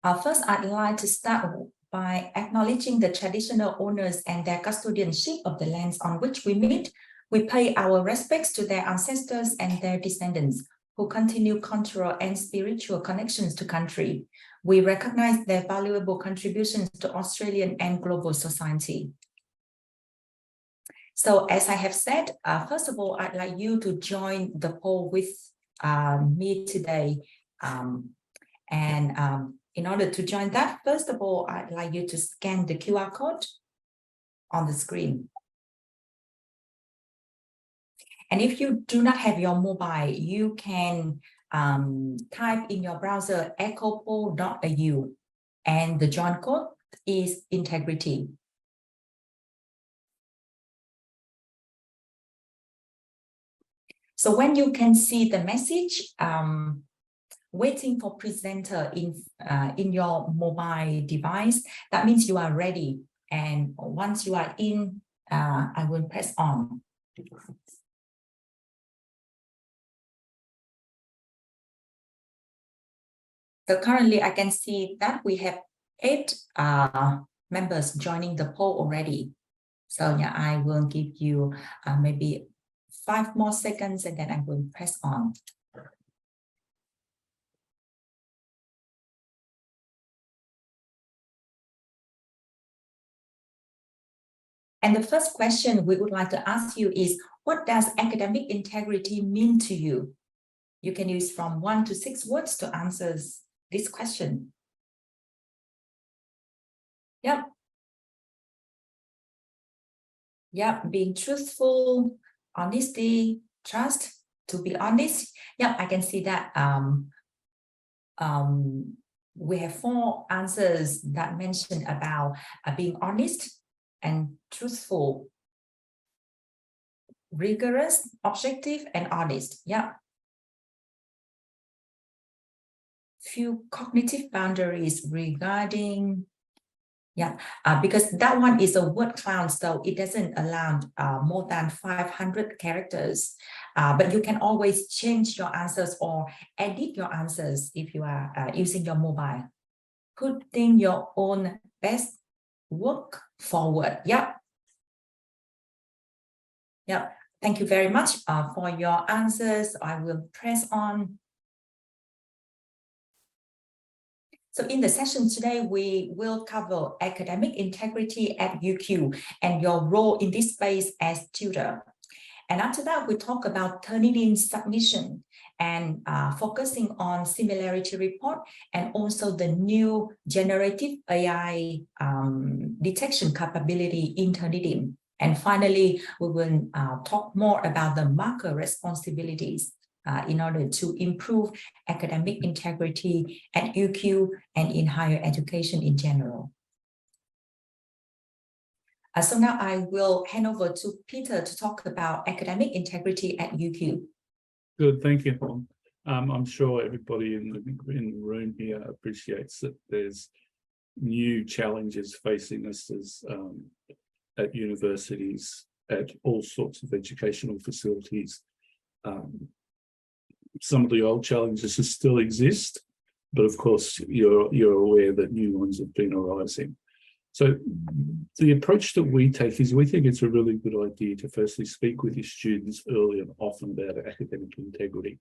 First, I'd like to start by acknowledging the traditional owners and their custodianship of the lands on which we meet. We pay our respects to their ancestors and their descendants who continue cultural and spiritual connections to country. We recognize their valuable contributions to Australian and global society. So as I have said, first of all, I'd like you to join the poll with me today. In order to join that, first of all, I'd like you to scan the QR code on the screen. And if you do not have your mobile, you can type in your browser echopoll.au, and the join code is integrity. So when you can see the message, waiting for presenter in your mobile device, that means you are ready. And once you are in, I will press on. So currently I can see that we have 8 members joining the poll already. So yeah, I will give you maybe 5 more seconds and then I will press on. And the first question we would like to ask you is, what does academic integrity mean to you? You can use from 1 to 6 words to answer this question. Yep. Yep, being truthful, honesty, trust, to be honest. Yep, I can see that we have 4 answers that mention about being honest and truthful, rigorous, objective, and honest. Yeah. Few cognitive boundaries regarding, yeah, because that one is a word cloud, so it doesn't allow more than 500 characters. But you can always change your answers or edit your answers if you are using your mobile. Putting your own best work forward. Yeah. Yeah. Thank you very much for your answers. I will press on. So in the session today, we will cover academic integrity at UQ and your role in this space as tutor. And after that, we talk about Turnitin submission and focusing on Similarity report and also the new generative AI detection capability in Turnitin. And finally, we will talk more about the marker responsibilities in order to improve academic integrity at UQ and in higher education in general. So now I will hand over to Peter to talk about academic integrity at UQ. Good, thank you, Hong. I'm sure everybody in the room here appreciates that there's new challenges facing us as at universities, at all sorts of educational facilities. Some of the old challenges still exist, but of course you're aware that new ones have been arising. So the approach that we take is we think it's a really good idea to firstly speak with your students early and often about academic integrity,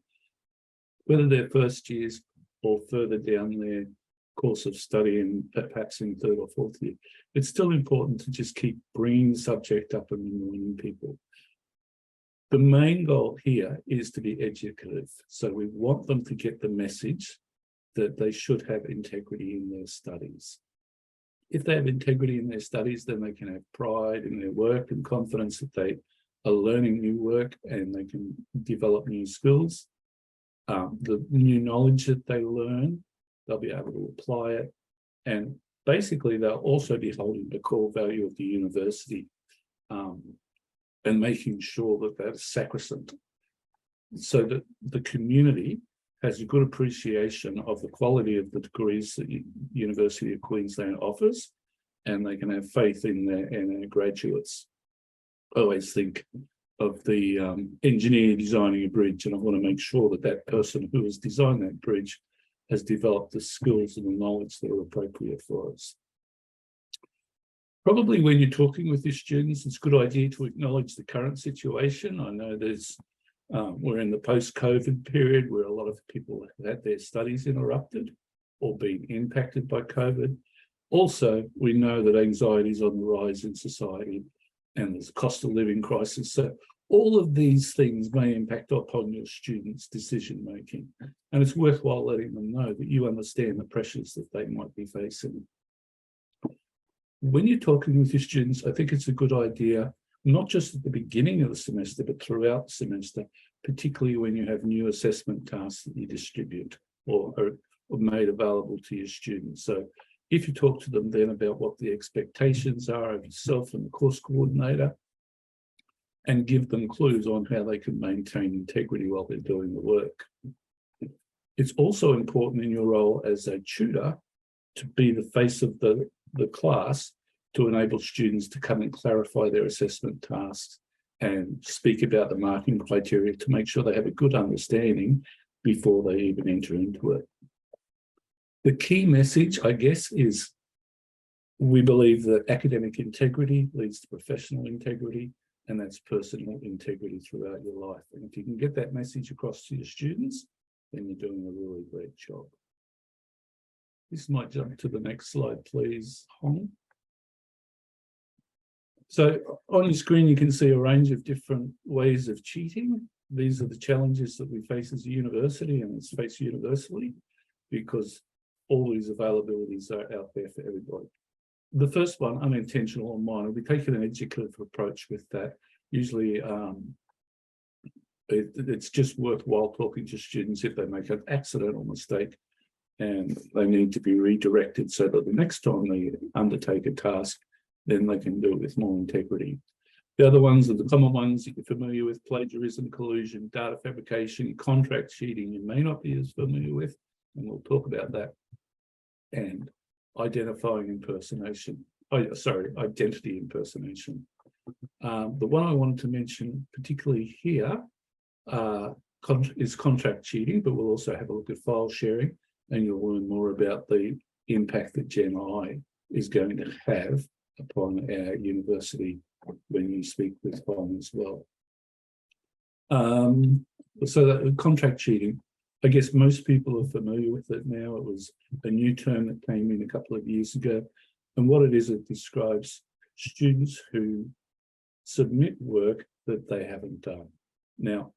whether they're first years or further down their course of study and perhaps in 3rd or 4th year. It's still important to just keep bringing the subject up and reminding people. The main goal here is to be educative. So we want them to get the message that they should have integrity in their studies. If they have integrity in their studies, then they can have pride in their work and confidence that they are learning new work and they can develop new skills. The new knowledge that they learn, they'll be able to apply it. And basically, they'll also be holding the core value of the university and making sure that that's sacrosanct, so that the community has a good appreciation of the quality of the degrees that the University of Queensland offers, and they can have faith in their graduates. I always think of the engineer designing a bridge, and I want to make sure that that person who has designed that bridge has developed the skills and the knowledge that are appropriate for us. Probably when you're talking with your students, it's a good idea to acknowledge the current situation. I know we're in the post-COVID period where a lot of people have had their studies interrupted or been impacted by COVID. Also, we know that anxiety is on the rise in society and there's a cost of living crisis. So all of these things may impact upon your students' decision-making. And it's worthwhile letting them know that you understand the pressures that they might be facing. When you're talking with your students, I think it's a good idea, not just at the beginning of the semester, but throughout the semester, particularly when you have new assessment tasks that you distribute or are made available to your students. So if you talk to them then about what the expectations are of yourself and the course coordinator, and give them clues on how they can maintain integrity while they're doing the work. It's also important in your role as a tutor to be the face of the class to enable students to come and clarify their assessment tasks and speak about the marking criteria to make sure they have a good understanding before they even enter into it. The key message, I guess, is we believe that academic integrity leads to professional integrity, and that's personal integrity throughout your life. And if you can get that message across to your students, then you're doing a really great job. This might jump to the next slide, please, Hong. So on your screen, you can see a range of different ways of cheating. These are the challenges that we face as a university, and it's faced universally because all these availabilities are out there for everybody. The first one, unintentional or minor, we take an educative approach with that. Usually it's just worthwhile talking to students if they make an accidental mistake and they need to be redirected so that the next time they undertake a task, then they can do it with more integrity. The other ones are the common ones that you're familiar with: plagiarism, collusion, data fabrication, contract cheating you may not be as familiar with, and we'll talk about that. And identifying impersonation, identity impersonation. The one I wanted to mention particularly here is contract cheating, but we'll also have a look at file sharing, and you'll learn more about the impact that Gen I is going to have upon our university when you speak with Hong as well. So that contract cheating, I guess most people are familiar with it now. It was a new term that came in a couple of years ago. And what it is, it describes students who submit work that they haven't done. Now,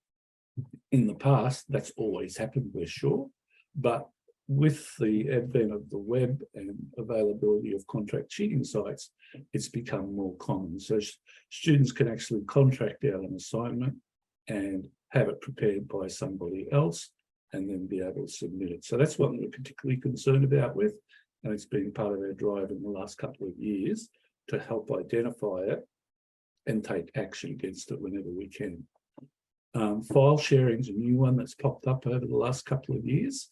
in the past, that's always happened, we're sure. But with the advent of the web and availability of contract cheating sites, it's become more common. So students can actually contract out an assignment and have it prepared by somebody else and then be able to submit it. So that's what we're particularly concerned about with, and it's been part of our drive in the last couple of years to help identify it and take action against it whenever we can. File sharing is a new one that's popped up over the last couple of years.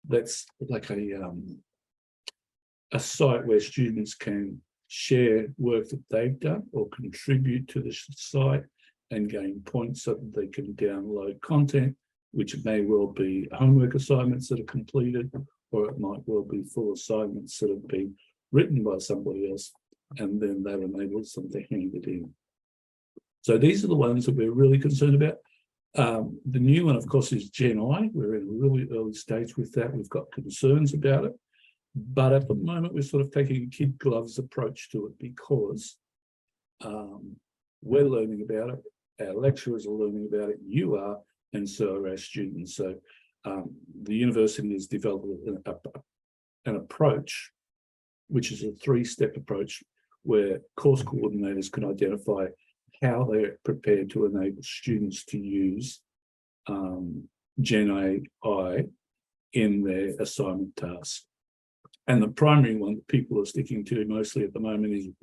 That's like a site where students can share work that they've done or contribute to the site and gain points so that they can download content, which may well be homework assignments that are completed, or it might well be full assignments that have been written by somebody else, and then that enables them to hand it in. So these are the ones that we're really concerned about. The new one, of course, is Gen I. We're in a really early stage with that. We've got concerns about it. But at the moment, we're sort of taking a kid gloves approach to it because we're learning about it. Our lecturers are learning about it. You are, and so are our students. So the university has developed an approach, which is a three-step approach where course coordinators can identify how they're prepared to enable students to use Gen AI in their assignment tasks. And the primary one that people are sticking to mostly at the moment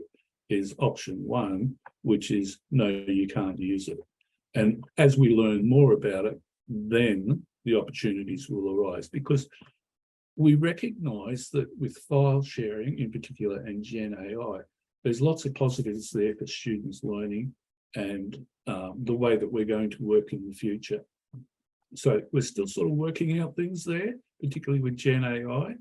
is option one, which is no, you can't use it. And as we learn more about it, then the opportunities will arise, because we recognize that with file sharing in particular and Gen AI, there's lots of positives there for students learning and the way that we're going to work in the future. So we're still sort of working out things there, particularly with Gen AI.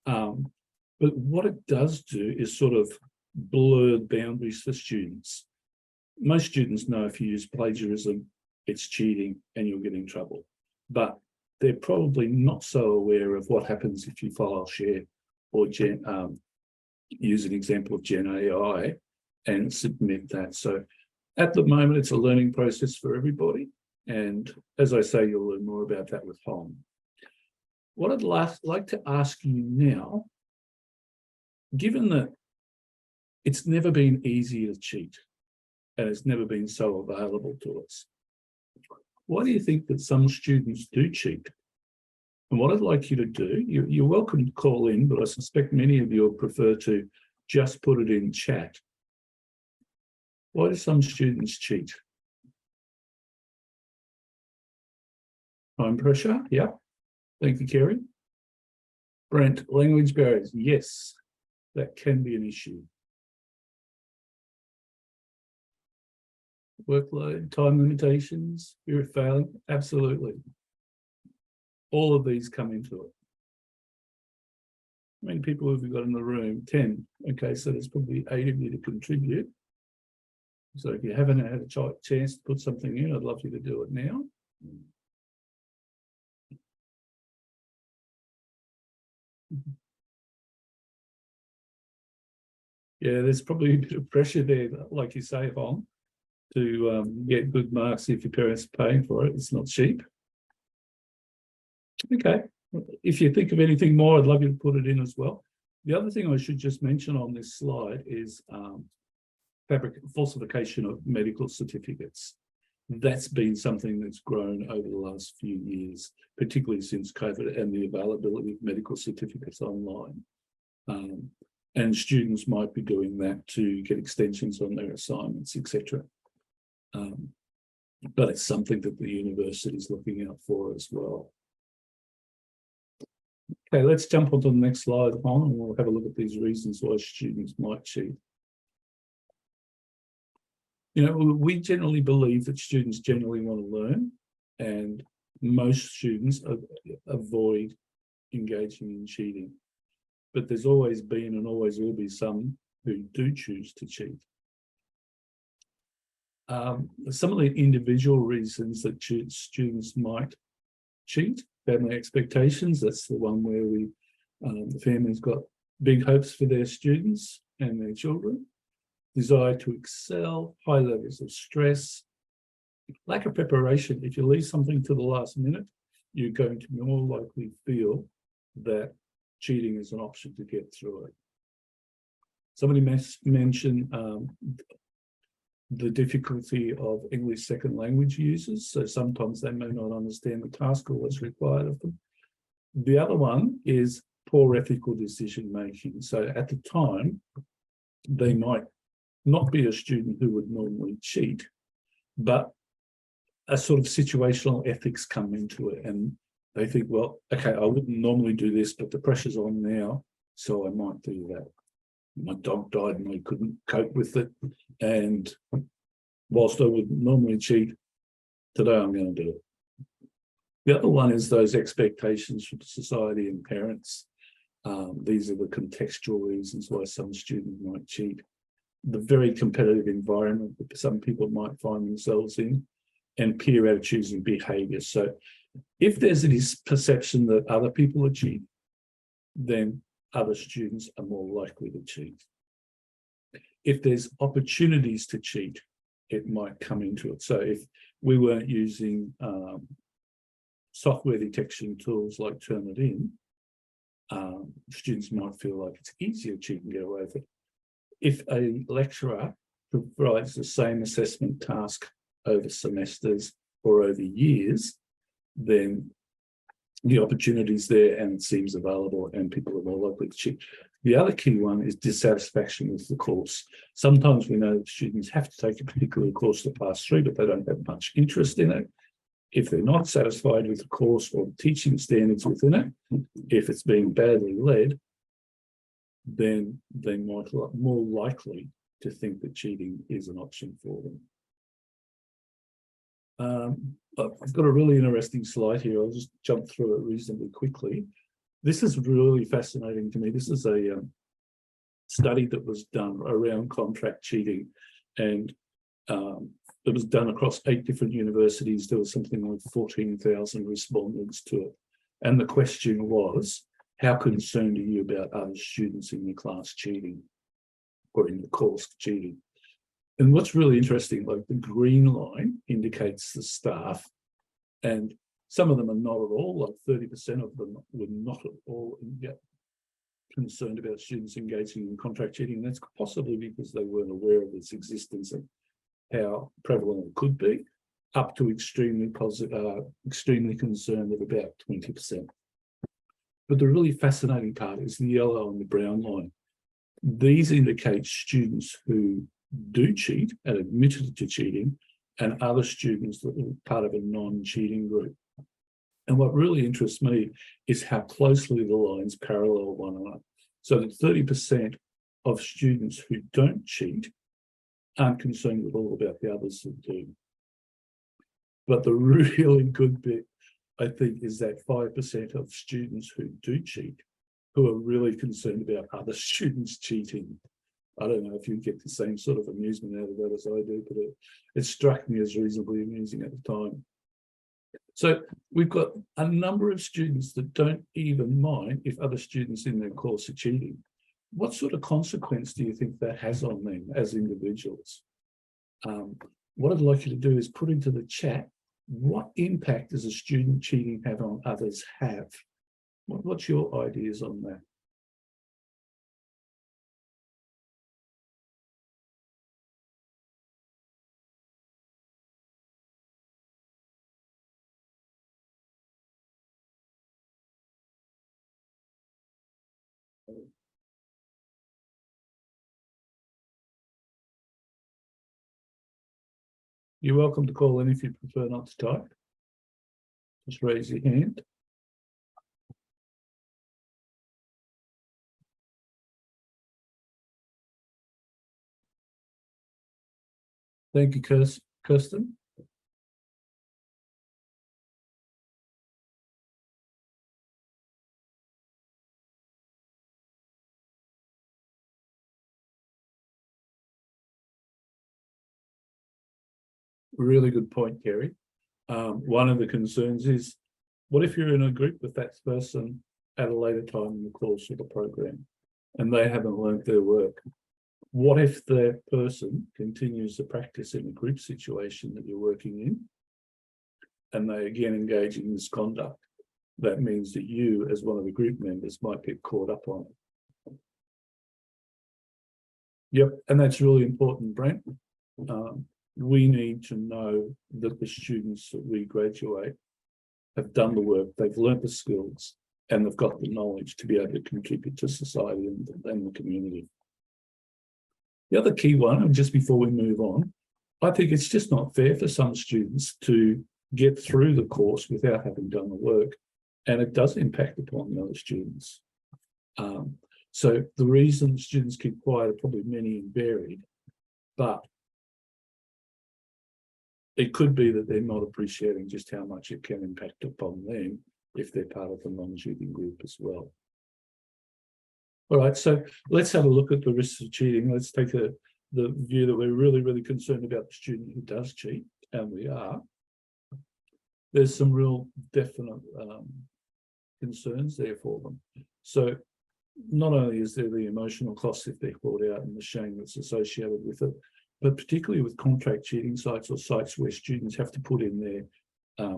But what it does do is sort of blur boundaries for students. Most students know if you use plagiarism, it's cheating and you'll get in trouble. But they're probably not so aware of what happens if you file share or use an example of Gen AI and submit that. So at the moment, it's a learning process for everybody. And as I say, you'll learn more about that with Hong. What I'd like to ask you now, given that it's never been easy to cheat and it's never been so available to us, why do you think that some students do cheat? And what I'd like you to do, you're welcome to call in, but I suspect many of you will prefer to just put it in chat. Why do some students cheat? Time pressure, yeah. Thank you, Kerry. Brent, language barriers, yes, that can be an issue. Workload, time limitations, fear of failing, absolutely. All of these come into it. How many people have we got in the room? 10. Okay, so there's probably 8 of you to contribute. So if you haven't had a chance to put something in, I'd love you to do it now. Yeah, there's probably a bit of pressure there, like you say, Hong, to get good marks if your parents are paying for it. It's not cheap. Okay, if you think of anything more, I'd love you to put it in as well. The other thing I should just mention on this slide is falsification of medical certificates. That's been something that's grown over the last few years, particularly since COVID and the availability of medical certificates online. And students might be doing that to get extensions on their assignments, etc. But it's something that the university is looking out for as well. Okay, let's jump on to the next slide, Hong, and we'll have a look at these reasons why students might cheat. You know, we generally believe that students generally want to learn, and most students avoid engaging in cheating. But there's always been and always will be some who do choose to cheat. Some of the individual reasons that students might cheat: family expectations. That's the one where the family's got big hopes for their students and their children. Desire to excel, high levels of stress, lack of preparation. If you leave something to the last minute, you're going to more likely feel that cheating is an option to get through it. Somebody mentioned the difficulty of English second language users. So sometimes they may not understand the task or what's required of them. The other one is poor ethical decision making. So at the time, they might not be a student who would normally cheat, but a sort of situational ethics come into it, and they think, well, okay, I wouldn't normally do this, but the pressure's on now, so I might do that. My dog died and I couldn't cope with it, and whilst I would normally cheat, today I'm going to do it. The other one is those expectations from society and parents. These are the contextual reasons why some students might cheat. The very competitive environment that some people might find themselves in, and peer attitudes and behaviours. So if there's this perception that other people are cheating, then other students are more likely to cheat. If there's opportunities to cheat, it might come into it. So if we weren't using software detection tools like Turnitin, students might feel like it's easier to cheat and get away with it. If a lecturer provides the same assessment task over semesters or over years, then the opportunity's there and it seems available and people are more likely to cheat. The other key one is dissatisfaction with the course. Sometimes we know that students have to take a particular course to pass through, but they don't have much interest in it. If they're not satisfied with the course or the teaching standards within it, if it's being badly led, then they might be more likely to think that cheating is an option for them. I've got a really interesting slide here. I'll just jump through it reasonably quickly. This is really fascinating to me. This is a study that was done around contract cheating, and it was done across 8 different universities. There was something like 14,000 respondents to it. And the question was, how concerned are you about other students in your class cheating or in the course cheating? And what's really interesting, like the green line indicates the staff, and some of them are not at all, like 30% of them were not at all concerned about students engaging in contract cheating. That's possibly because they weren't aware of its existence and how prevalent it could be, up to extremely concerned of about 20%. But the really fascinating part is the yellow and the brown line. These indicate students who do cheat and admitted to cheating, and other students that are part of a non-cheating group. And what really interests me is how closely the lines parallel one another. So that 30% of students who don't cheat aren't concerned at all about the others that do. But the really good bit, I think, is that 5% of students who do cheat, who are really concerned about other students cheating. I don't know if you get the same sort of amusement out of that as I do, but it struck me as reasonably amusing at the time. So we've got a number of students that don't even mind if other students in their course are cheating. What sort of consequence do you think that has on them as individuals? What I'd like you to do is put into the chat, what impact does a student cheating have on others have? What's your ideas on that? You're welcome to call in if you prefer not to type. Just raise your hand. Thank you, Kirsten. Really good point, Kerry. One of the concerns is, what if you're in a group with that person at a later time in the course of the program and they haven't learned their work? What if that person continues to practice in a group situation that you're working in and they again engage in misconduct? That means that you, as one of the group members, might get caught up on it. Yep, and that's really important, Brent. We need to know that the students that we graduate have done the work, they've learnt the skills, and they've got the knowledge to be able to contribute to society and the community. The other key one, and just before we move on, I think it's just not fair for some students to get through the course without having done the work, and it does impact upon the other students. So the reason students keep quiet are probably many and varied, but it could be that they're not appreciating just how much it can impact upon them if they're part of the non-cheating group as well. All right, so let's have a look at the risks of cheating. Let's take the view that we're really, really concerned about the student who does cheat, and we are. There's some real definite concerns there for them. So not only is there the emotional cost if they're caught out and the shame that's associated with it, but particularly with contract cheating sites or sites where students have to put in their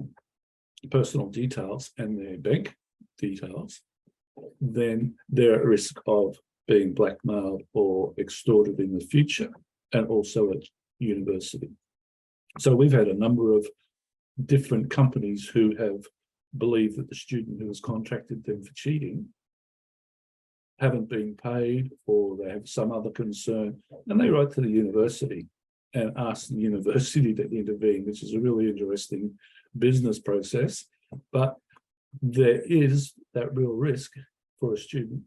personal details and their bank details, then they're at risk of being blackmailed or extorted in the future, and also at university. So we've had a number of different companies who have believed that the student who has contracted them for cheating haven't been paid, or they have some other concern, and they write to the university and ask the university to intervene, which is a really interesting business process. But there is that real risk for a student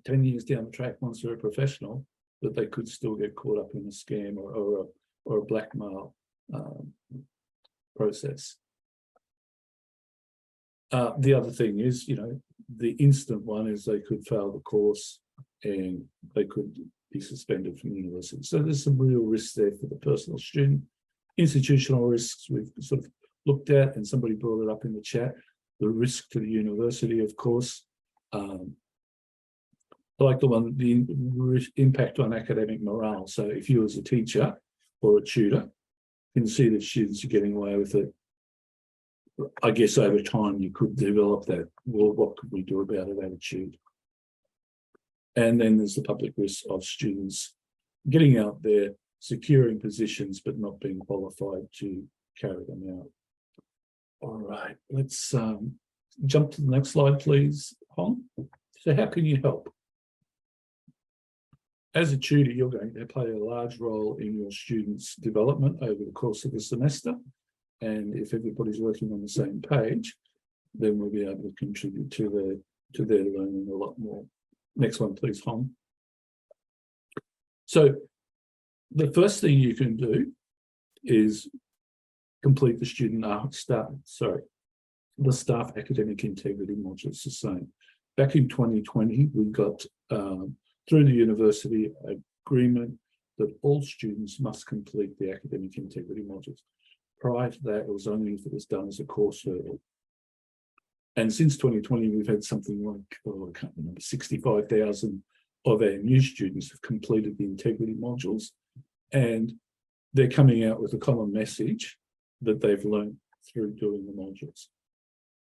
10 years down the track, once they're a professional, that they could still get caught up in a scam or a blackmail process. The other thing is, the instant one is they could fail the course and they could be suspended from the university. So there's some real risks there for the personal student. Institutional risks we've sort of looked at, and somebody brought it up in the chat. The risk to the university, of course, like the impact on academic morale. So if you as a teacher or a tutor can see that students are getting away with it, I guess over time you could develop that, well, what could we do about it attitude? And then there's the public risk of students getting out there, securing positions, but not being qualified to carry them out. All right, let's jump to the next slide, please, Hong. So how can you help? As a tutor, you're going to play a large role in your students' development over the course of the semester. And if everybody's working on the same page, then we'll be able to contribute to their learning a lot more. Next one, please, Hong. So the first thing you can do is complete the staff academic integrity modules the same. Back in 2020, we got through the university agreement that all students must complete the academic integrity modules. Prior to that, it was only if it was done as a course hurdle. And since 2020, we've had something like, I can't remember, 65,000 of our new students have completed the integrity modules, and they're coming out with a common message that they've learned through doing the modules.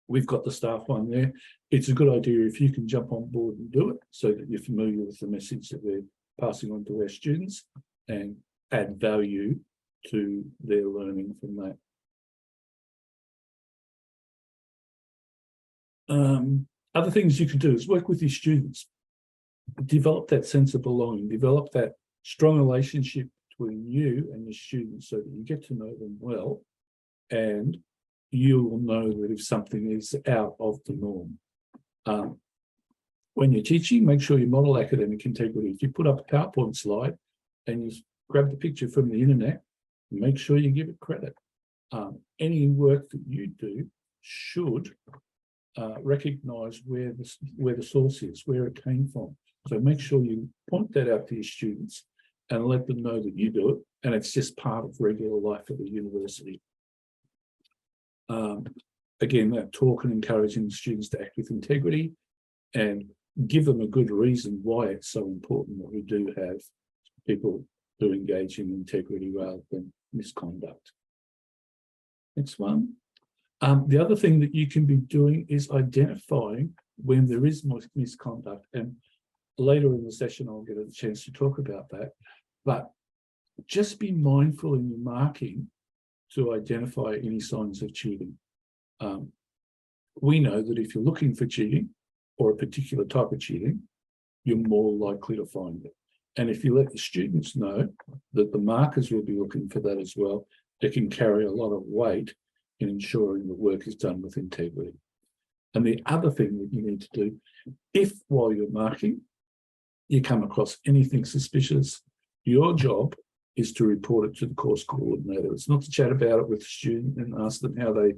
We've got the staff one there. It's a good idea if you can jump on board and do it so that you're familiar with the message that we're passing on to our students and add value to their learning from that. Other things you can do is work with your students, develop that sense of belonging, develop that strong relationship between you and your students so that you get to know them well, and you will know that if something is out of the norm. When you're teaching, make sure you model academic integrity. If you put up a PowerPoint slide and you grab the picture from the internet, make sure you give it credit. Any work that you do should recognize where the source is, where it came from. So make sure you point that out to your students and let them know that you do it, and it's just part of regular life at the university. Again, that talk and encouraging students to act with integrity and give them a good reason why it's so important that we do have people who engage in integrity rather than misconduct. Next one. The other thing that you can be doing is identifying when there is misconduct, and later in the session I'll get a chance to talk about that, but just be mindful in your marking to identify any signs of cheating. We know that if you're looking for cheating or a particular type of cheating, you're more likely to find it. And if you let the students know that the markers will be looking for that as well, it can carry a lot of weight in ensuring the work is done with integrity. And the other thing that you need to do, if while you're marking, you come across anything suspicious, your job is to report it to the course coordinator. It's not to chat about it with the student and ask them how they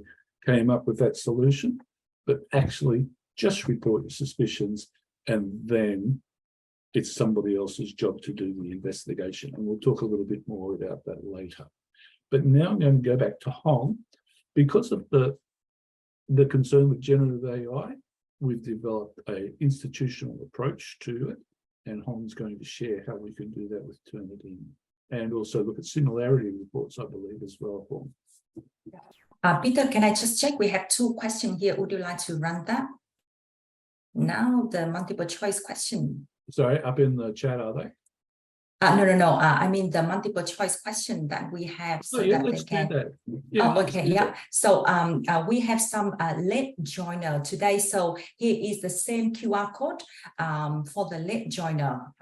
came up with that solution, but actually just report your suspicions, and then it's somebody else's job to do the investigation. And we'll talk a little bit more about that later. But now I'm going to go back to Hong. Because of the concern with generative AI, we've developed an institutional approach to it, and Hong's going to share how we can do that with Turnitin, and also look at similarity reports, I believe, as well, Hong. Peter, can I just check? We have two questions here. Would you like to run that? Now the multiple choice question. Sorry, up in the chat, are they? No. I mean the multiple choice question that we have, so that they can. Yeah, okay, yeah. So we have some late joiner today. So here is the same QR code for the late joiner.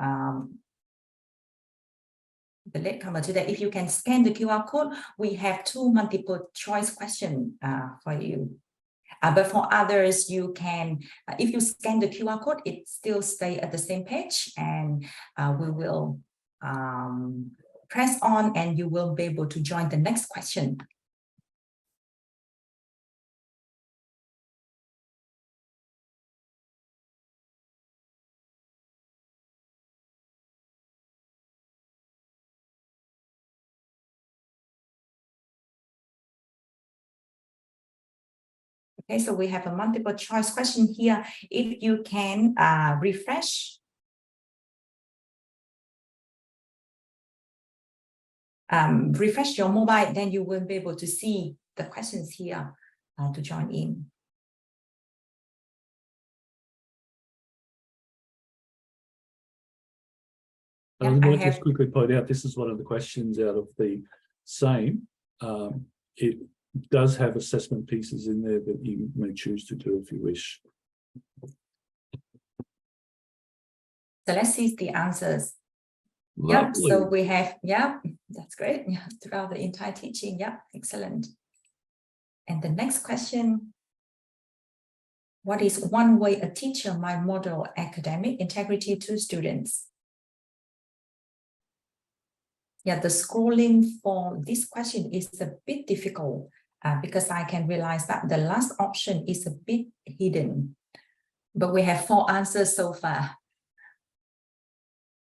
The latecomer today. If you can scan the QR code, we have two multiple choice questions for you. But for others, you can, if you scan the QR code, it still stays at the same page, and we will press on and you will be able to join the next question. Okay, so we have a multiple choice question here. If you can refresh your mobile, then you will be able to see the questions here to join in. I might just quickly point out, this is one of the questions out of the same. It does have assessment pieces in there that you may choose to do if you wish. So let's see the answers. Lovely. Yeah, so we have, yeah, that's great. Yeah, throughout the entire teaching. Yeah, excellent. And the next question, what is one way a teacher might model academic integrity to students? Yeah, the scrolling for this question is a bit difficult because I can realize that the last option is a bit hidden, but we have 4 answers so far.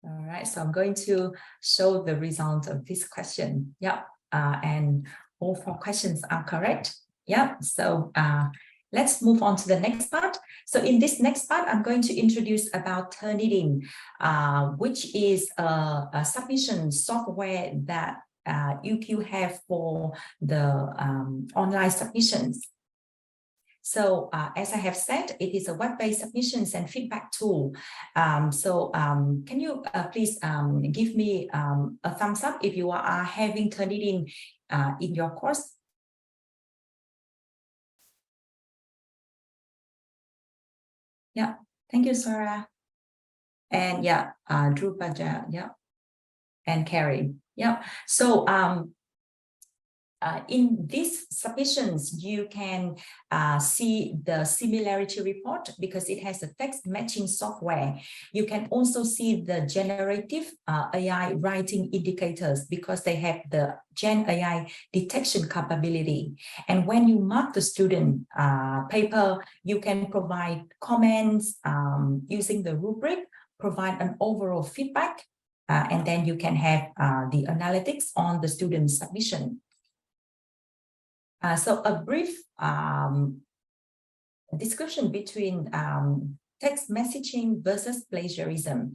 All right, so I'm going to show the result of this question. Yeah, and all 4 questions are correct. Yeah, so let's move on to the next part. So in this next part, I'm going to introduce about Turnitin, which is a submission software that UQ have for the online submissions. So as I have said, it is a web-based submissions and feedback tool. Can you please give me a thumbs up if you are having Turnitin in your course? Yeah, thank you, Sarah. And yeah, Drew Baja, yeah, and Carrie. Yeah, so in these submissions, you can see the similarity report because it has a text matching software. You can also see the generative AI writing indicators because they have the Gen AI detection capability. And when you mark the student paper, you can provide comments using the rubric, provide an overall feedback, and then you can have the analytics on the student's submission. So a brief description between text messaging versus plagiarism.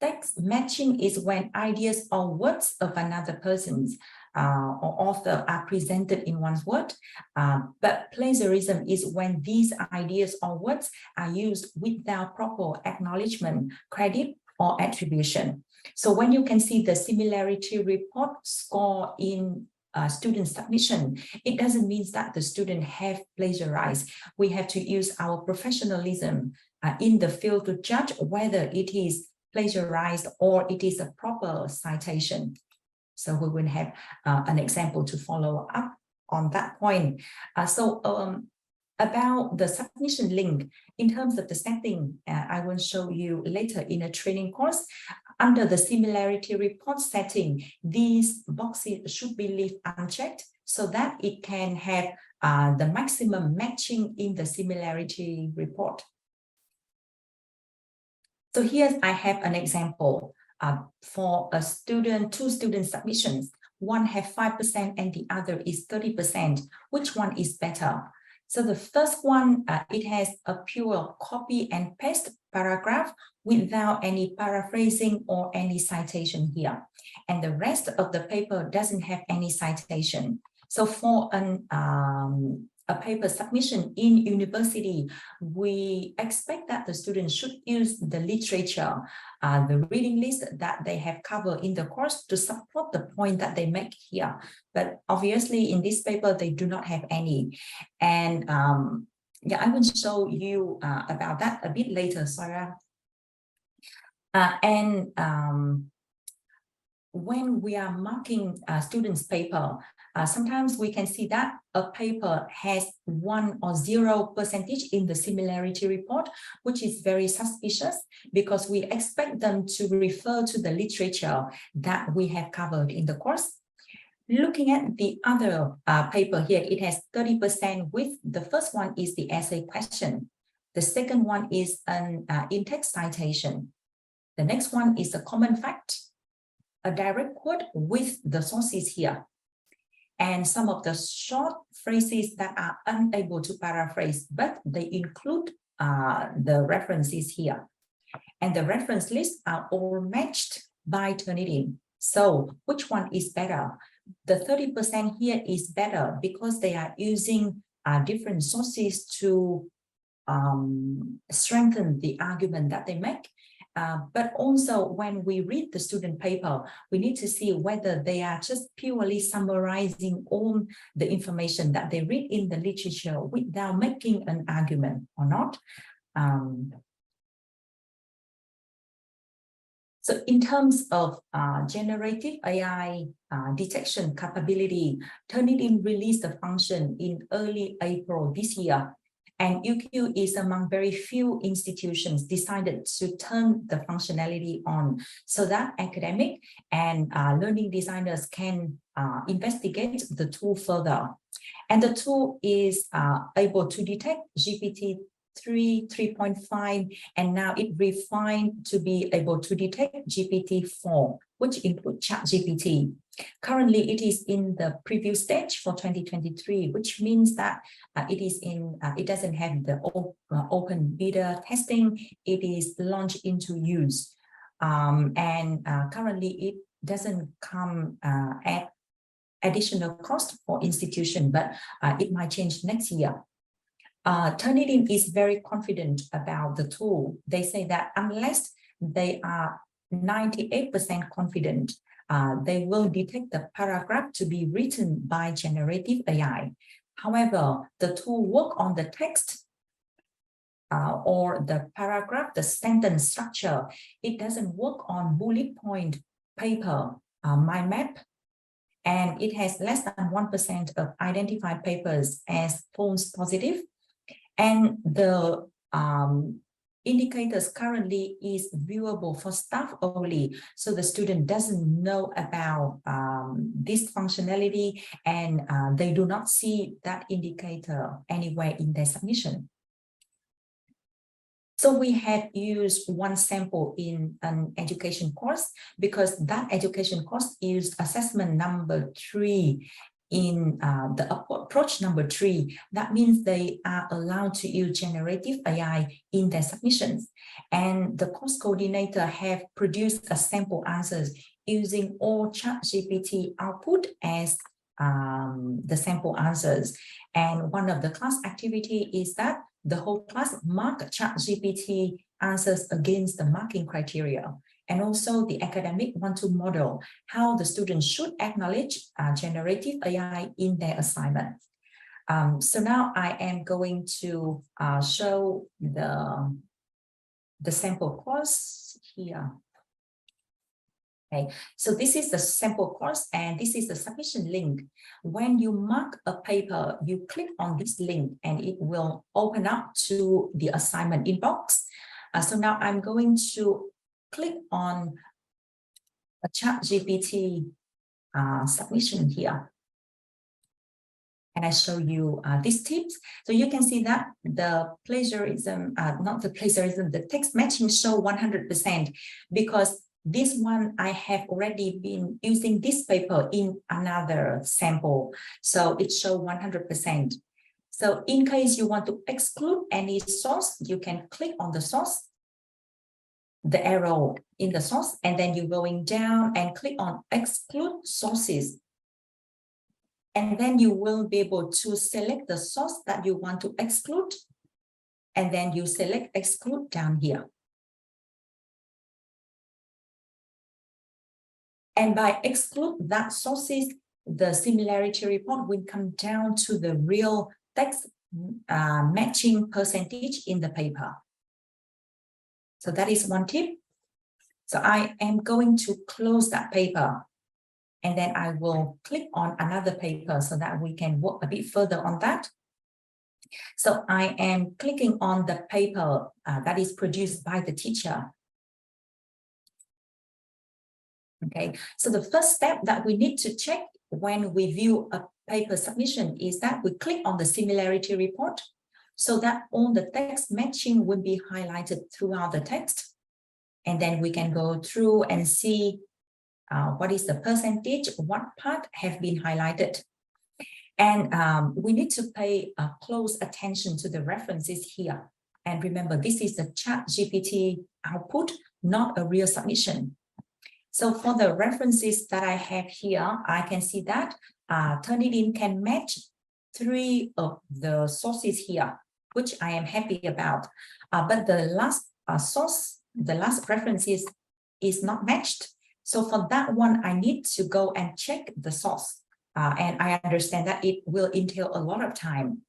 Text matching is when ideas or words of another person's or author are presented in one's word, but plagiarism is when these ideas or words are used without proper acknowledgement, credit, or attribution. So when you can see the similarity report score in student submission, it doesn't mean that the student have plagiarized. We have to use our professionalism in the field to judge whether it is plagiarized or it is a proper citation. So we will have an example to follow up on that point. About the submission link, in terms of the setting, I will show you later in a training course. Under the similarity report setting, these boxes should be left unchecked so that it can have the maximum matching in the similarity report. So here I have an example for a student, 2 student submissions. One have 5% and the other is 30%. Which one is better? So the first one, it has a pure copy and paste paragraph without any paraphrasing or any citation here. And the rest of the paper doesn't have any citation. So for a paper submission in university, we expect that the students should use the literature, the reading list that they have covered in the course to support the point that they make here. But obviously in this paper, they do not have any. And yeah, I will show you about that a bit later, Sarah. When we are marking students' paper, sometimes we can see that a paper has 1 or 0% in the similarity report, which is very suspicious because we expect them to refer to the literature that we have covered in the course. Looking at the other paper here, it has 30% with the first one is the essay question. The second one is an in-text citation. The next one is a common fact, a direct quote with the sources here. and some of the short phrases that are unable to paraphrase, but they include the references here. And the reference lists are all matched by Turnitin. So which one is better? The 30% here is better because they are using different sources to strengthen the argument that they make. But also when we read the student paper, we need to see whether they are just purely summarizing all the information that they read in the literature without making an argument or not. So in terms of generative AI detection capability, Turnitin released the function in early April this year. And UQ is among very few institutions decided to turn the functionality on so that academic and learning designers can investigate the tool further. And the tool is able to detect GPT 3, 3.5, and now it refined to be able to detect GPT-4, which includes ChatGPT. Currently, it is in the preview stage for 2023, which means that it doesn't have the open beta testing. It is launched into use, and currently it doesn't come at additional cost for institution, but it might change next year. Turnitin is very confident about the tool. They say that unless they are 98% confident, they will detect the paragraph to be written by generative AI. However, the tool works on the text or the paragraph, the sentence structure. It doesn't work on bullet point paper, mind map, and it has less than 1% of identified papers as false positive. And the indicators currently is viewable for staff only. So the student doesn't know about this functionality, and they do not see that indicator anywhere in their submission. So we had used one sample in an education course because that education course used assessment number 3 in the approach number 3. That means they are allowed to use generative AI in their submissions. And the course coordinator have produced a sample answers using all ChatGPT output as the sample answers. And one of the class activity is that the whole class mark ChatGPT answers against the marking criteria. And also the academic want to model how the students should acknowledge generative AI in their assignment. So now I am going to show the sample course here. Okay, so this is the sample course and this is the submission link. When you mark a paper, you click on this link and it will open up to the assignment inbox. So now I'm going to click on a ChatGPT submission here. And I show you these tips. So you can see that the plagiarism, the text matching show 100% because this one I have already been using this paper in another sample. So it shows 100%. So in case you want to exclude any source, you can click on the source, the arrow in the source, and then you're going down and click on exclude sources. And then you will be able to select the source that you want to exclude. And then you select exclude down here. And by exclude that sources, the similarity report will come down to the real text matching percentage in the paper. So that is one tip. So I am going to close that paper and then I will click on another paper so that we can work a bit further on that. So I am clicking on the paper that is produced by the teacher. Okay, so the first step that we need to check when we view a paper submission is that we click on the similarity report so that all the text matching will be highlighted throughout the text. And then we can go through and see what is the percentage, what part have been highlighted. And we need to pay close attention to the references here. And remember, this is the ChatGPT output, not a real submission. So for the references that I have here, I can see that Turnitin can match 3 of the sources here, which I am happy about. But the last source, the last reference is not matched. So for that one, I need to go and check the source. And I understand that it will entail a lot of time.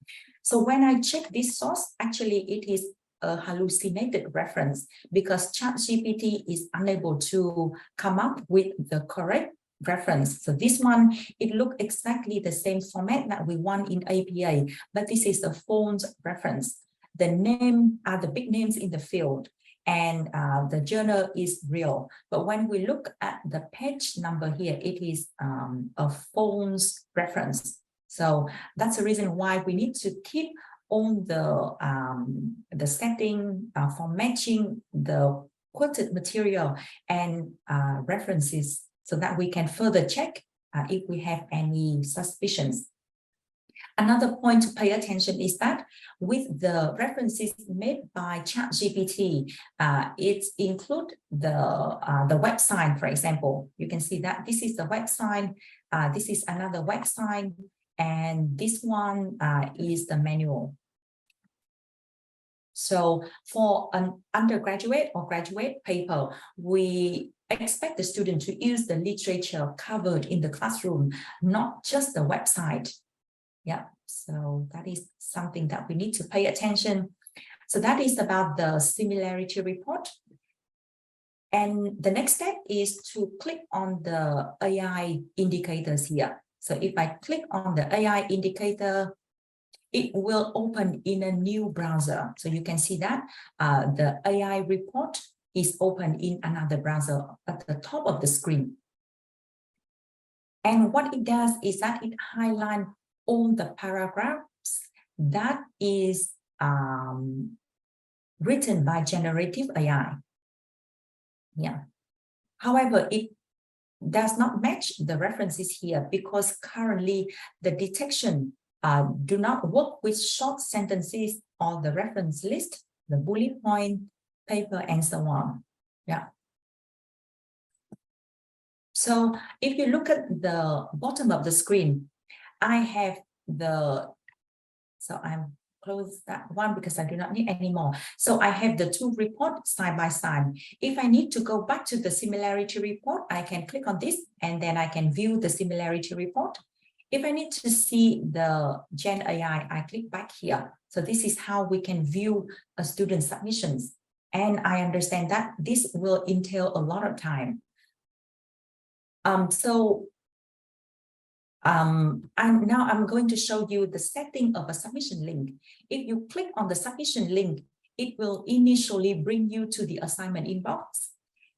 So when I check this source, actually it is a hallucinated reference because ChatGPT is unable to come up with the correct reference. So this one, it looks exactly the same format that we want in APA, but this is a font reference. The name are the big names in the field, and the journal is real. But when we look at the page number here, it is a fonts reference. So that's the reason why we need to keep on the setting for matching the quoted material and references so that we can further check if we have any suspicions. Another point to pay attention is that with the references made by ChatGPT, it includes the website, for example. You can see that this is the website, this is another website, and this one is the manual. So for an undergraduate or graduate paper, we expect the student to use the literature covered in the classroom, not just the website. Yeah, so that is something that we need to pay attention. So that is about the similarity report. And the next step is to click on the AI indicators here. So if I click on the AI indicator, it will open in a new browser. So you can see that the AI report is open in another browser at the top of the screen. And what it does is that it highlights all the paragraphs that is written by generative AI. Yeah. However, it does not match the references here because currently the detection do not work with short sentences or the reference list, the bullet point, paper, and so on. Yeah. So if you look at the bottom of the screen, I have so I'm close that one because I do not need any more. So I have the two reports side by side. If I need to go back to the similarity report, I can click on this and then I can view the similarity report. If I need to see the Gen AI, I click back here. So this is how we can view a student's submissions. And I understand that this will entail a lot of time. And now I'm going to show you the setting of a submission link. If you click on the submission link, it will initially bring you to the assignment inbox.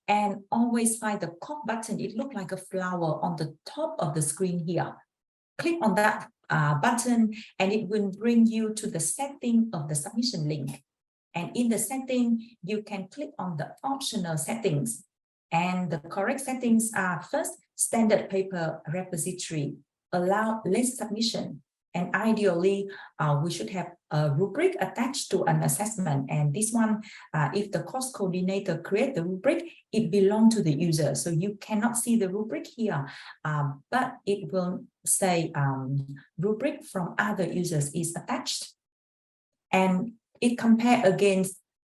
And always find the copy button. It looks like a flower on the top of the screen here. Click on that button and it will bring you to the setting of the submission link. And in the setting, you can click on the optional settings. And the correct settings are first, standard paper repository, allow less submission. And ideally, we should have a rubric attached to an assessment. And this one, if the course coordinator create the rubric, it belongs to the user. So you cannot see the rubric here, but it will say rubric from other users is attached. And it compare against,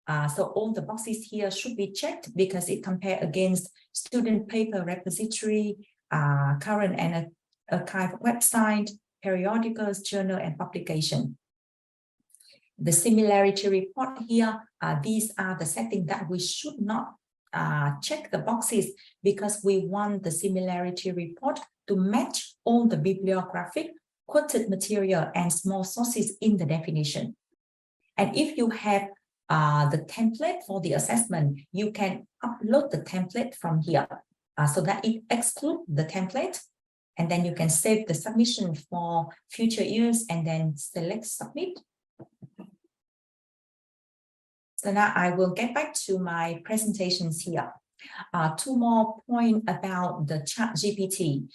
so all the boxes here should be checked because it compare against student paper repository, current and archive website, periodicals, journal, and publication. The similarity report here, these are the settings that we should not check the boxes because we want the similarity report to match all the bibliographic, quoted material, and small sources in the definition. And if you have the template for the assessment, you can upload the template from here so that it excludes the template. And then you can save the submission for future use and then select submit. So now I will get back to my presentations here. Two more points about the ChatGPT.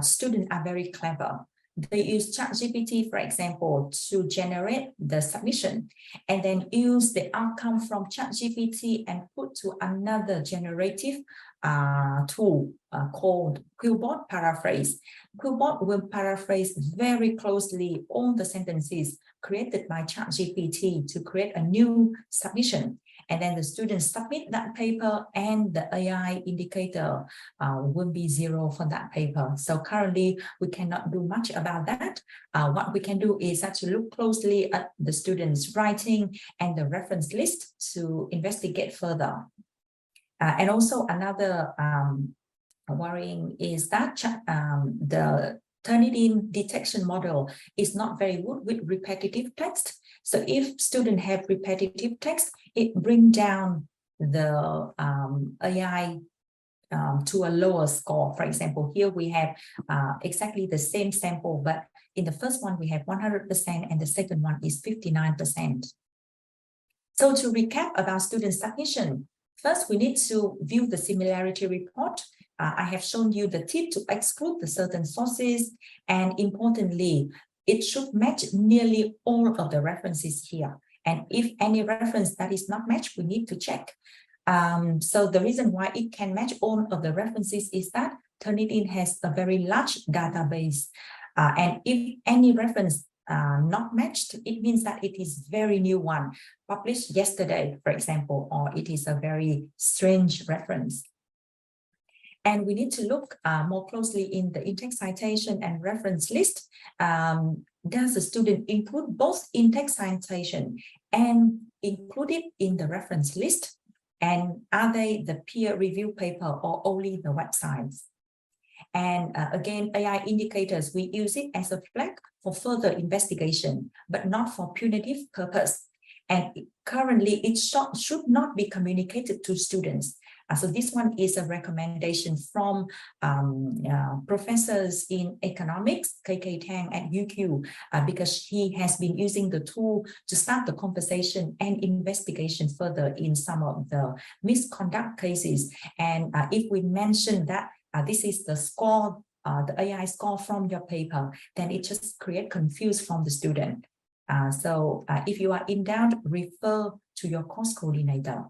Students are very clever. They use ChatGPT, for example, to generate the submission, and then use the outcome from ChatGPT and put to another generative tool called Quillbot Paraphrase. Quillbot will paraphrase very closely all the sentences created by ChatGPT to create a new submission. And then the students submit that paper, and the AI indicator will be 0 for that paper. So currently, we cannot do much about that. What we can do is actually look closely at the students' writing and the reference list to investigate further. And also another worrying is that the Turnitin detection model is not very good with repetitive text. So if students have repetitive text, it brings down the AI to a lower score. For example, here we have exactly the same sample, but in the first one we have 100% and the second one is 59%. So to recap about student submission, first we need to view the similarity report. I have shown you the tip to exclude the certain sources, and importantly, it should match nearly all of the references here. And if any reference that is not matched, we need to check. So the reason why it can match all of the references is that Turnitin has a very large database. And if any reference not matched, it means that it is very new one, published yesterday, for example, or it is a very strange reference. And we need to look more closely in the in-text citation and reference list. Does the student include both in-text citation and include it in the reference list? And are they the peer review paper or only the websites? And again, AI indicators, we use it as a flag for further investigation, but not for punitive purpose. And currently, it should not be communicated to students. So this one is a recommendation from professors in economics, KK Tang at UQ, because he has been using the tool to start the conversation and investigation further in some of the misconduct cases. And if we mention that this is the score, the AI score from your paper, then it just creates confusion from the student. So if you are in doubt, refer to your course coordinator.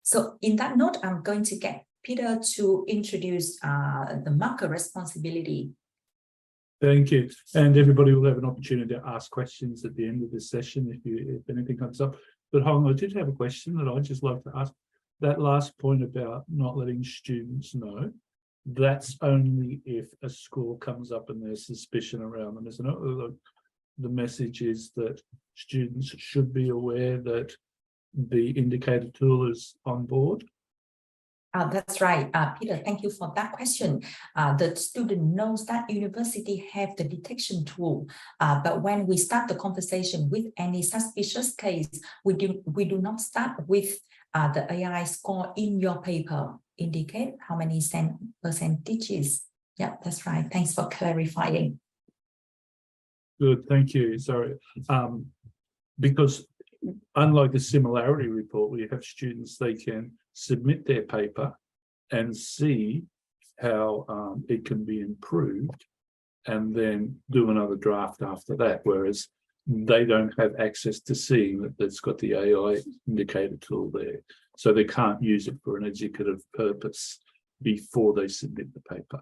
So in that note, I'm going to get Peter to introduce the marker responsibility. Thank you. And everybody will have an opportunity to ask questions at the end of this session if anything comes up. But Hong, I did have a question that I'd just like to ask. That last point about not letting students know, that's only if a score comes up and there's suspicion around them, isn't it? The message is that students should be aware that the indicator tool is on board. That's right, Peter, thank you for that question. The student knows that university have the detection tool, but when we start the conversation with any suspicious case, we do not start with the AI score in your paper, indicate how many percentages. Yeah, that's right. Thanks for clarifying. Good, thank you. Sorry, because unlike the similarity report, where you have students, they can submit their paper and see how it can be improved and then do another draft after that, whereas they don't have access to seeing that it's got the AI indicator tool there. So they can't use it for an educative purpose before they submit the paper.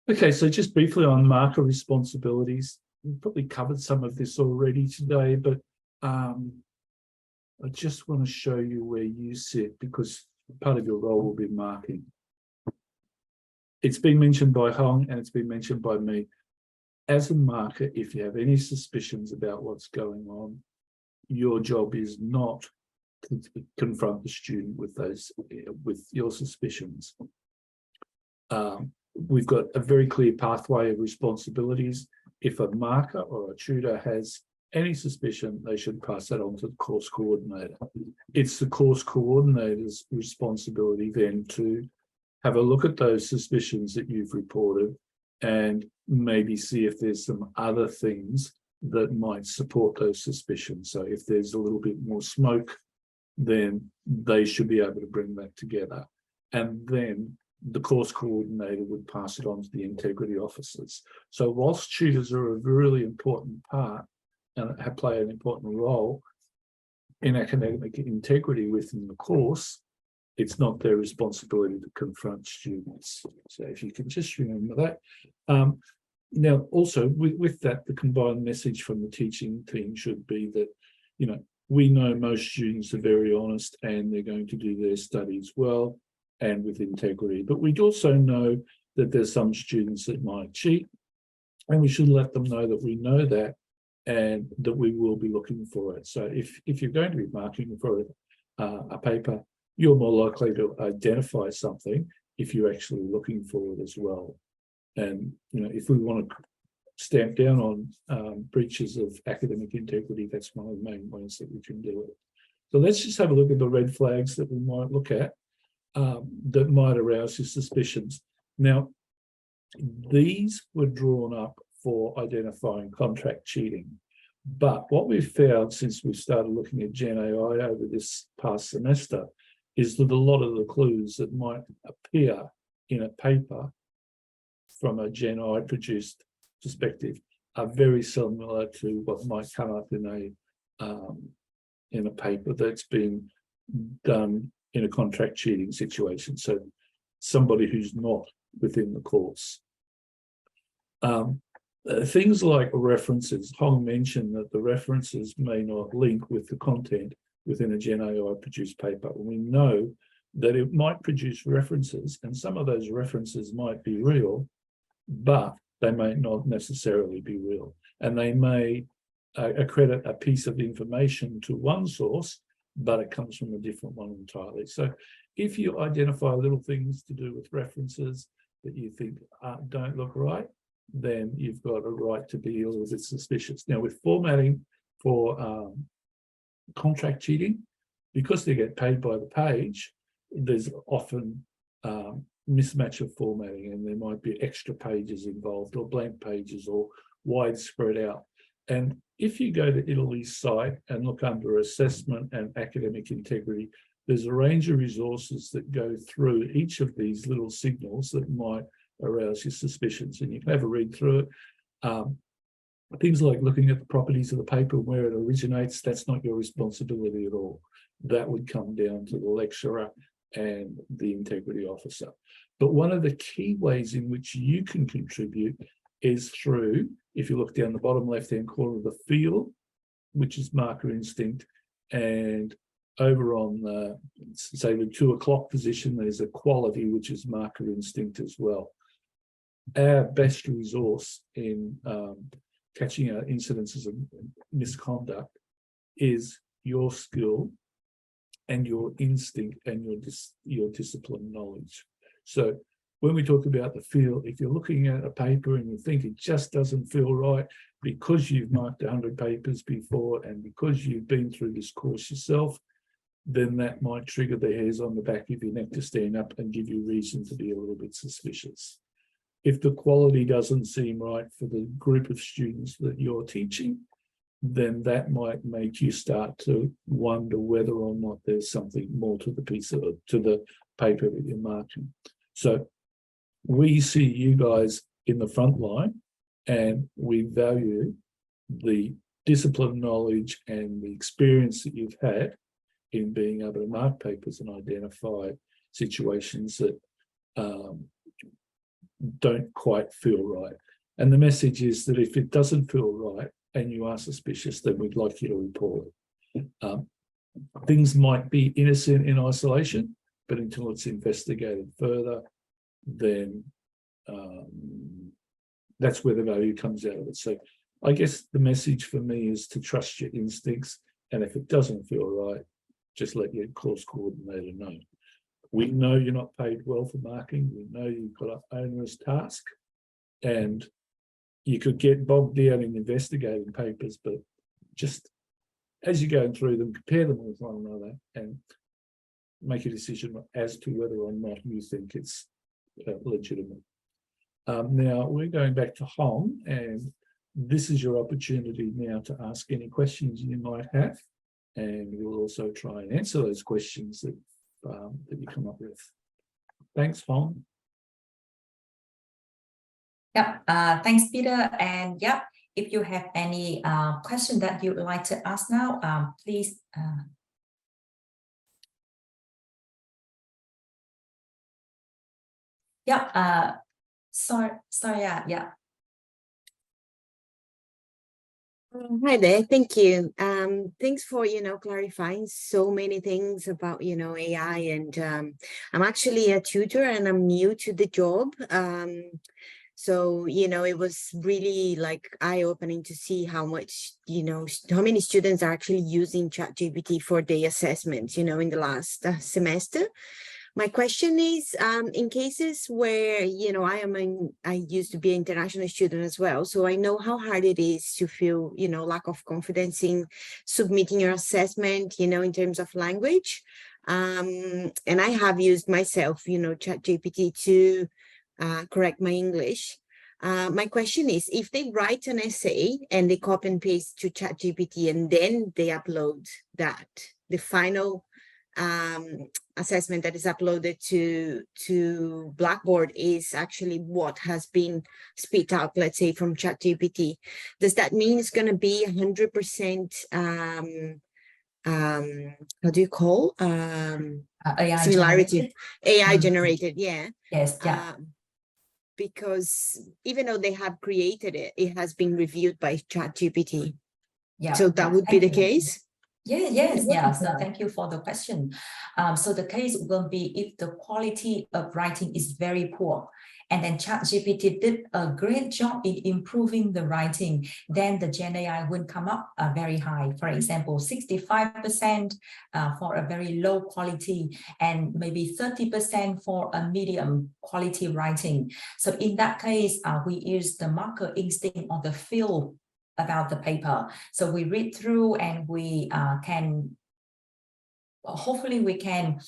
Okay, so just briefly on marker responsibilities, we've probably covered some of this already today, but I just want to show you where you sit, because part of your role will be marking. It's been mentioned by Hong and it's been mentioned by me. As a marker, if you have any suspicions about what's going on, your job is not to confront the student with your suspicions. We've got a very clear pathway of responsibilities. If a marker or a tutor has any suspicion, they should pass that on to the course coordinator. It's the course coordinator's responsibility then to have a look at those suspicions that you've reported and maybe see if there's some other things that might support those suspicions. So if there's a little bit more smoke, then they should be able to bring that together. And then the course coordinator would pass it on to the integrity officers. So whilst tutors are a really important part and play an important role in academic integrity within the course, it's not their responsibility to confront students. So if you can just remember that. Now, also with that, the combined message from the teaching team should be that, you know, we know most students are very honest and they're going to do their studies well and with integrity. But we also know that there's some students that might cheat, and we should let them know that we know that and that we will be looking for it. So if you're going to be marking for a paper, you're more likely to identify something if you're actually looking for it as well. And, you know, if we want to stamp down on breaches of academic integrity, that's one of the main ways that we can do it. So let's just have a look at the red flags that we might look at that might arouse your suspicions. Now, these were drawn up for identifying contract cheating. But what we've found since we started looking at Gen AI over this past semester is that a lot of the clues that might appear in a paper from a Gen AI produced perspective are very similar to what might come up in a paper that's been done in a contract cheating situation. So somebody who's not within the course. Things like references. Hong mentioned that the references may not link with the content within a Gen AI produced paper. We know that it might produce references, and some of those references might be real, but they may not necessarily be real. And they may accredit a piece of information to one source, but it comes from a different one entirely. So if you identify little things to do with references that you think don't look right, then you've got a right to be a little bit suspicious. Now, with formatting for contract cheating, because they get paid by the page, there's often mismatch of formatting, and there might be extra pages involved or blank pages or widespread out. And if you go to Italy's site and look under assessment and academic integrity, there's a range of resources that go through each of these little signals that might arouse your suspicions, and you can have a read through it. Things like looking at the properties of the paper and where it originates, that's not your responsibility at all. That would come down to the lecturer and the integrity officer. But one of the key ways in which you can contribute is through, if you look down the bottom left-hand corner of the field, which is marker instinct, and over on the, say, the 2 o'clock position, there's a quality, which is marker instinct as well. Our best resource in catching out incidences of misconduct is your skill and your instinct and your discipline knowledge. So when we talk about the field, if you're looking at a paper and you think it just doesn't feel right because you've marked 100 papers before and because you've been through this course yourself, then that might trigger the hairs on the back of your neck to stand up and give you reason to be a little bit suspicious. If the quality doesn't seem right for the group of students that you're teaching, then that might make you start to wonder whether or not there's something more to the paper that you're marking. So we see you guys in the front line, and we value the discipline, knowledge, and the experience that you've had in being able to mark papers and identify situations that don't quite feel right. And the message is that if it doesn't feel right and you are suspicious, then we'd like you to report it. Things might be innocent in isolation, but until it's investigated further, then that's where the value comes out of it. So I guess the message for me is to trust your instincts, and if it doesn't feel right, just let your course coordinator know. We know you're not paid well for marking. We know you've got an onerous task, and you could get bogged down in investigating papers, but just as you're going through them, compare them with one another and make a decision as to whether or not you think it's legitimate. Now, we're going back to Hong, and this is your opportunity now to ask any questions you might have, and we'll also try and answer those questions that you come up with. Thanks, Hong. Yep. Thanks, Peter. And yep, if you have any question that you would like to ask now, please. Yeah. Sorry. Yeah. Hi there, thank you. Thanks for, clarifying so many things about, AI, and I'm actually a tutor and I'm new to the job. So, it was really like eye-opening to see how much, how many students are actually using ChatGPT for their assessments, in the last semester. My question is, in cases where, I used to be an international student as well, so I know how hard it is to feel, lack of confidence in submitting your assessment, in terms of language. And I have used myself, ChatGPT to correct my English. My question is, if they write an essay and they copy and paste to ChatGPT and then they upload that, the final assessment that is uploaded to Blackboard is actually what has been spit out, let's say, from ChatGPT. Does that mean it's going to be 100% how do you call AI similarity generated? AI generated? Yeah. Yes. Yeah. Because even though they have created it, it has been reviewed by ChatGPT. Yeah. So that would be the case. Yeah. So thank you for the question. So the case will be if the quality of writing is very poor, and then ChatGPT did a great job in improving the writing, then the Gen AI will come up very high. For example, 65% for a very low quality, and maybe 30% for a medium quality writing. So in that case, we use the marker instinct or the feel about the paper. So we read through and we can, hopefully we can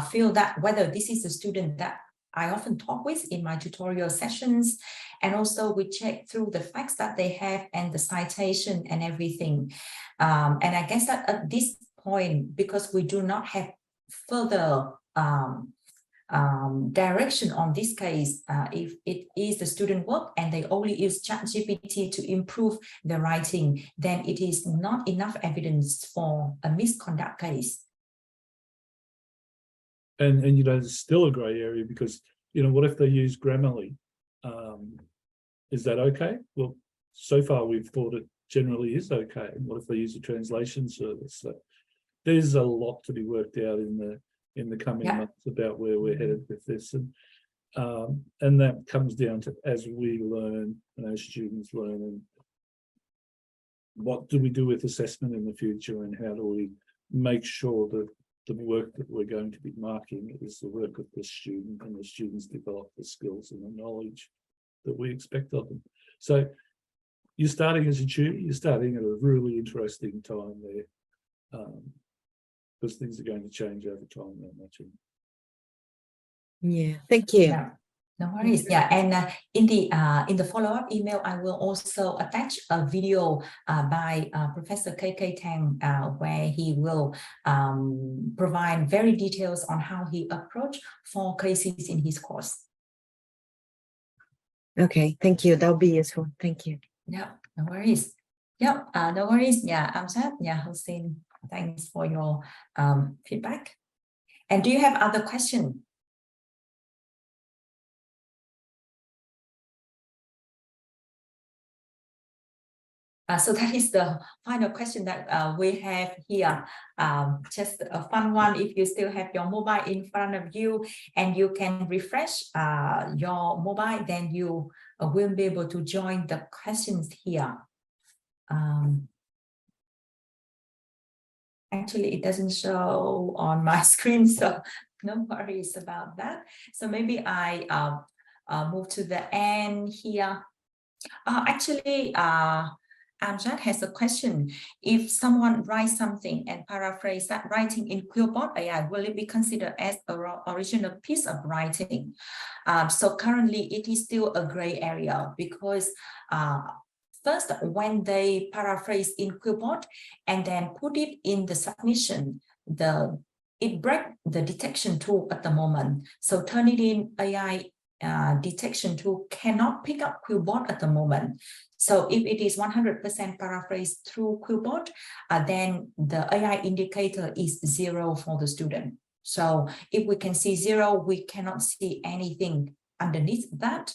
feel that whether this is a student that I often talk with in my tutorial sessions. And also we check through the facts that they have and the citation and everything. And I guess that at this point, because we do not have further direction on this case, if it is the student work and they only use ChatGPT to improve the writing, then it is not enough evidence for a misconduct case. And it's still a grey area because, what if they use Grammarly? Is that okay? Well, so far we've thought it generally is okay. And what if they use a translation service? So there's a lot to be worked out in the coming months about where we're headed with this. And that comes down to, as we learn and as students learn, and what do we do with assessment in the future, and how do we make sure that the work that we're going to be marking is the work of the student, and the students develop the skills and the knowledge that we expect of them. So you're starting as a tutor, you're starting at a really interesting time there, because things are going to change over time that much. Yeah, thank you. Yeah. No worries. Yeah, and in the follow-up email, I will also attach a video by Professor KK Tang, where he will provide very details on how he approached 4 cases in his course. Okay, thank you. That'll be useful. Thank you. Yeah, no worries. Yeah, no worries. Yeah, Amjad. Yeah, Hussein, thanks for your feedback. And do you have other questions? So that is the final question that we have here. Just a fun one. If you still have your mobile in front of you and you can refresh your mobile, then you will be able to join the questions here. Actually, it doesn't show on my screen, so no worries about that. So maybe I move to the end here. Actually, Amjad has a question. If someone writes something and paraphrase that writing in Quillbot AI, will it be considered as an original piece of writing? So currently it is still a gray area because first, when they paraphrase in Quillbot and then put it in the submission, it breaks the detection tool at the moment. So Turnitin AI detection tool cannot pick up Quillbot at the moment. So if it is 100% paraphrased through Quillbot, then the AI indicator is 0 for the student. So if we can see 0, we cannot see anything underneath that.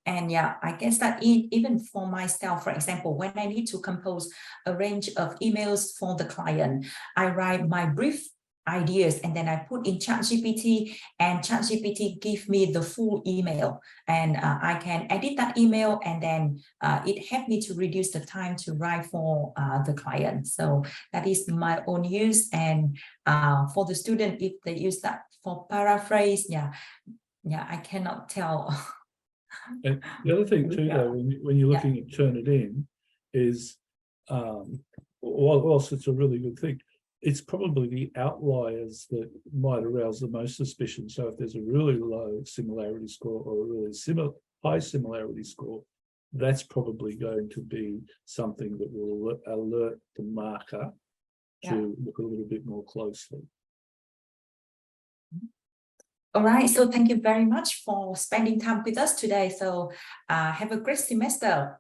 And yeah, I guess that even for myself, for example, when I need to compose a range of emails for the client, I write my brief ideas and then I put in ChatGPT, and ChatGPT give me the full email, and I can edit that email, and then it helped me to reduce the time to write for the client. So that is my own use. And for the student, if they use that for paraphrase, yeah, I cannot tell. And the other thing too, though, when you're looking at Turnitin, is whilst it's a really good thing, it's probably the outliers that might arouse the most suspicion. So if there's a really low similarity score or a really high similarity score, that's probably going to be something that will alert the marker to look a little bit more closely. All right, so thank you very much for spending time with us today. So have a great semester.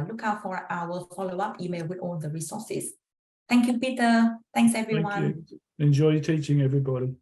Look out for our follow-up email with all the resources. Thank you, Peter. Thanks, everyone. Thank you. Enjoy teaching, everybody.